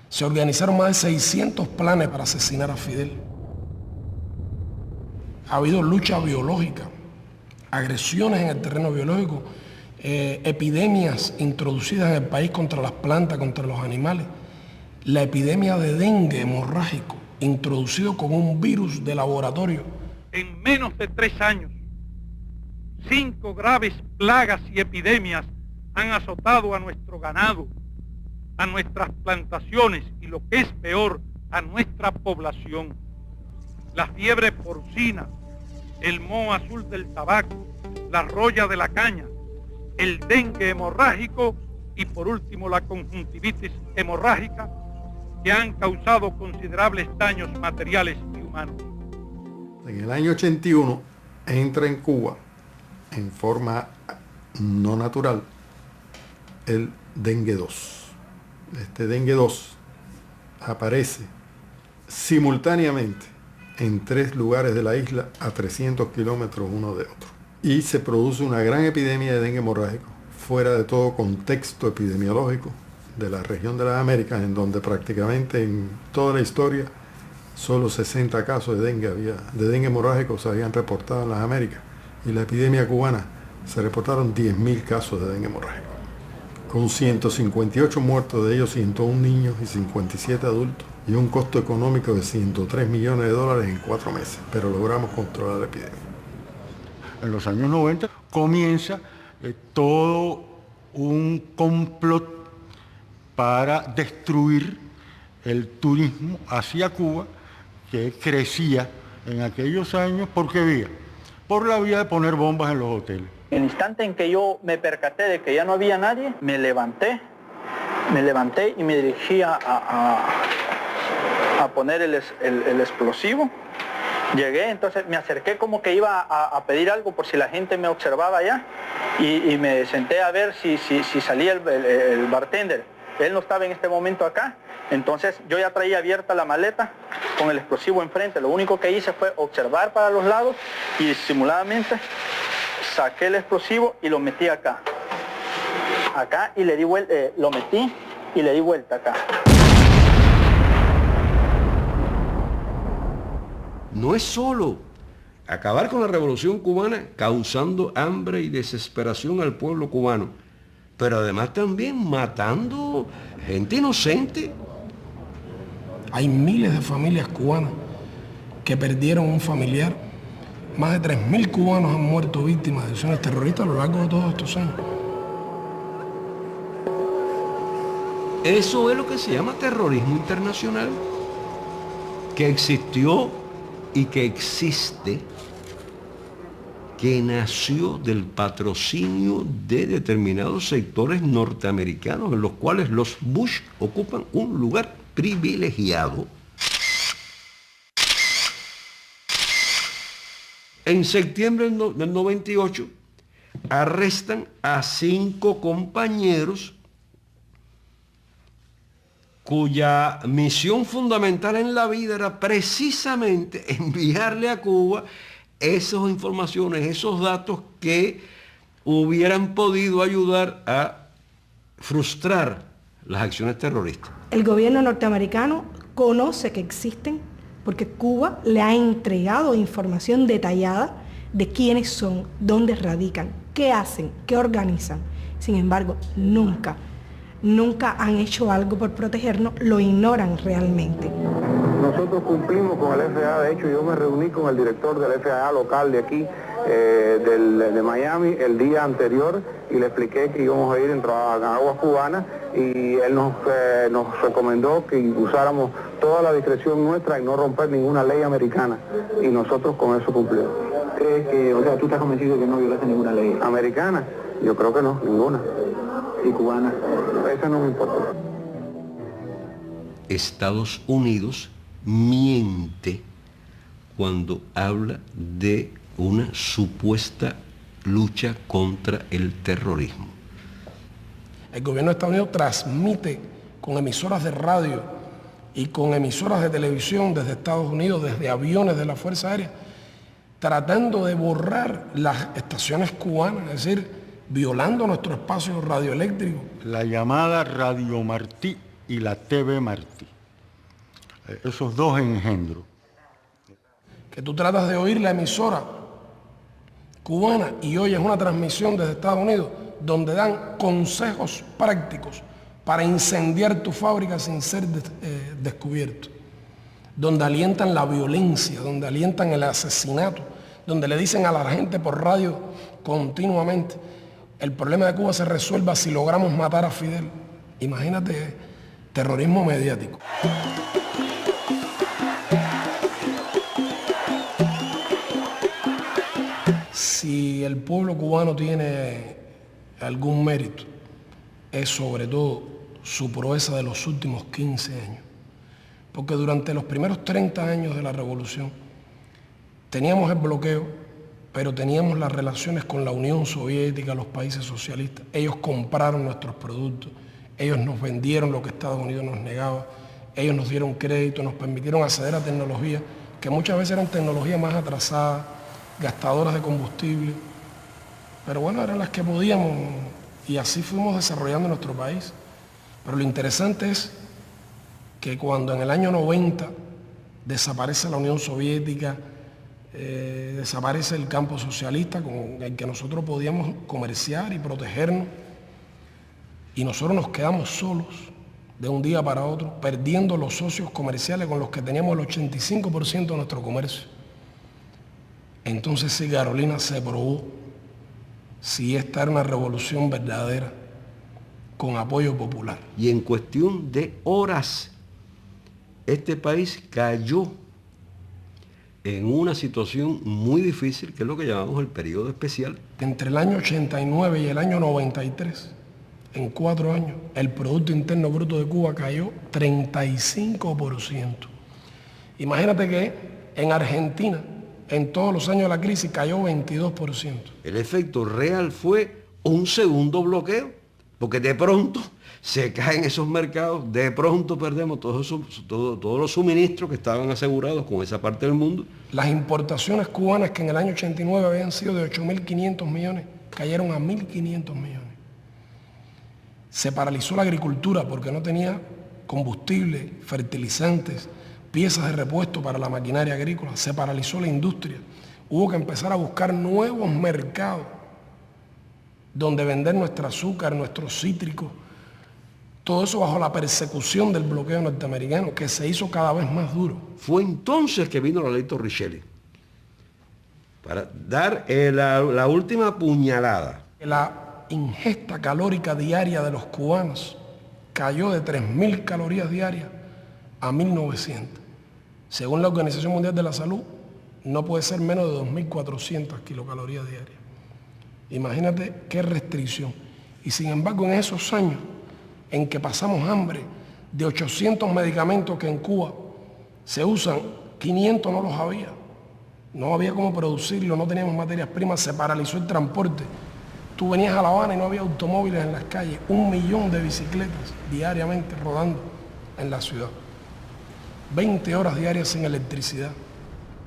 Se organizaron más de 600 planes para asesinar a Fidel. Ha habido lucha biológica, agresiones en el terreno biológico, epidemias introducidas en el país contra las plantas, contra los animales. La epidemia de dengue hemorrágico, introducido con un virus de laboratorio. En menos de 3 años, 5 graves plagas y epidemias han azotado a nuestro ganado, a nuestras plantaciones y, lo que es peor, a nuestra población. La fiebre porcina, el moho azul del tabaco, la roya de la caña, el dengue hemorrágico y, por último, la conjuntivitis hemorrágica, que han causado considerables daños materiales y humanos. En el año 81 entra en Cuba, en forma no natural, el dengue 2. Este dengue 2 aparece simultáneamente en 3 lugares de la isla a 300 kilómetros uno de otro. Y se produce una gran epidemia de dengue hemorrágico, fuera de todo contexto epidemiológico de la región de las Américas, en donde prácticamente en toda la historia solo 60 casos de dengue hemorrágico se habían reportado en las Américas. Y la epidemia cubana se reportaron 10.000 casos de dengue hemorrágico, con 158 muertos, de ellos 101 niños y 57 adultos, y un costo económico de $103 millones en 4 meses, pero logramos controlar la epidemia. En los años 90 comienza todo un complot para destruir el turismo hacia Cuba, que crecía en aquellos años. ¿Por qué vía? Por la vía de poner bombas en los hoteles. En el instante en que yo me percaté de que ya no había nadie, me levanté y me dirigí a poner el explosivo. Llegué, entonces me acerqué como que iba a pedir algo por si la gente me observaba allá, y me senté a ver si salía el bartender. Él no estaba en este momento acá, entonces yo ya traía abierta la maleta con el explosivo enfrente. Lo único que hice fue observar para los lados y disimuladamente saqué el explosivo y lo metí acá. Y le di vuelta, lo metí y le di vuelta acá. No es solo acabar con la revolución cubana causando hambre y desesperación al pueblo cubano, pero además también matando gente inocente. Hay miles de familias cubanas que perdieron un familiar. Más de 3.000 cubanos han muerto víctimas de acciones terroristas a lo largo de todos estos años. Eso es lo que se llama terrorismo internacional, que existió y que existe, que nació del patrocinio de determinados sectores norteamericanos, en los cuales los Bush ocupan un lugar privilegiado. En septiembre del 98 arrestan a 5 compañeros cuya misión fundamental en la vida era precisamente enviarle a Cuba esas informaciones, esos datos que hubieran podido ayudar a frustrar las acciones terroristas. El gobierno norteamericano conoce que existen porque Cuba le ha entregado información detallada de quiénes son, dónde radican, qué hacen, qué organizan. Sin embargo, nunca han hecho algo por protegernos, lo ignoran realmente. Nosotros cumplimos con el FAA, de hecho yo me reuní con el director del FAA local de aquí, de Miami, el día anterior, y le expliqué que íbamos a ir en aguas cubanas, y él nos recomendó que usáramos toda la discreción nuestra y no romper ninguna ley americana, y nosotros con eso cumplimos. ¿Crees que, o sea, tú estás convencido de que no violaste ninguna ley americana? Yo creo que no, ninguna. ¿Y cubana? Eso no me importa. Estados Unidos miente cuando habla de una supuesta lucha contra el terrorismo. El gobierno de Estados Unidos transmite con emisoras de radio y con emisoras de televisión desde Estados Unidos, desde aviones de la Fuerza Aérea, tratando de borrar las estaciones cubanas, es decir, violando nuestro espacio radioeléctrico. La llamada Radio Martí y la TV Martí. Esos dos engendros. Que tú tratas de oír la emisora cubana y oyes una transmisión desde Estados Unidos donde dan consejos prácticos para incendiar tu fábrica sin ser descubierto, donde alientan la violencia, donde alientan el asesinato, donde le dicen a la gente por radio continuamente, el problema de Cuba se resuelva si logramos matar a Fidel. Imagínate, terrorismo mediático. Si el pueblo cubano tiene algún mérito, es sobre todo su proeza de los últimos 15 años. Porque durante los primeros 30 años de la revolución teníamos el bloqueo, pero teníamos las relaciones con la Unión Soviética, los países socialistas. Ellos compraron nuestros productos, ellos nos vendieron lo que Estados Unidos nos negaba, ellos nos dieron crédito, nos permitieron acceder a tecnologías que muchas veces eran tecnologías más atrasadas, gastadoras de combustible, pero bueno, eran las que podíamos y así fuimos desarrollando nuestro país. Pero lo interesante es que cuando en el año 90 desaparece la Unión Soviética, desaparece el campo socialista con el que nosotros podíamos comerciar y protegernos, y nosotros nos quedamos solos de un día para otro, perdiendo los socios comerciales con los que teníamos el 85% de nuestro comercio. Entonces sí, Carolina, se probó si esta era una revolución verdadera con apoyo popular. Y en cuestión de horas, este país cayó en una situación muy difícil, que es lo que llamamos el periodo especial. Entre el año 89 y el año 93, en 4 años, el Producto Interno Bruto de Cuba cayó 35%. Imagínate que en Argentina, en todos los años de la crisis, cayó 22%. El efecto real fue un segundo bloqueo, porque de pronto se caen esos mercados, de pronto perdemos todos los suministros que estaban asegurados con esa parte del mundo. Las importaciones cubanas, que en el año 89 habían sido de 8.500 millones, cayeron a 1.500 millones. Se paralizó la agricultura porque no tenía combustible, fertilizantes, piezas de repuesto para la maquinaria agrícola. Se paralizó la industria. Hubo que empezar a buscar nuevos mercados donde vender nuestro azúcar, nuestros cítricos. Todo eso bajo la persecución del bloqueo norteamericano, que se hizo cada vez más duro. Fue entonces que vino la ley Torricelli para dar la última puñalada. La ingesta calórica diaria de los cubanos cayó de 3.000 calorías diarias a 1.900. Según la Organización Mundial de la Salud, no puede ser menos de 2.400 kilocalorías diarias. Imagínate qué restricción. Y sin embargo, en esos años en que pasamos hambre, de 800 medicamentos que en Cuba se usan, 500 no los había. No había cómo producirlo, no teníamos materias primas, se paralizó el transporte. Tú venías a La Habana y no había automóviles en las calles, 1 millón de bicicletas diariamente rodando en la ciudad. 20 horas diarias sin electricidad.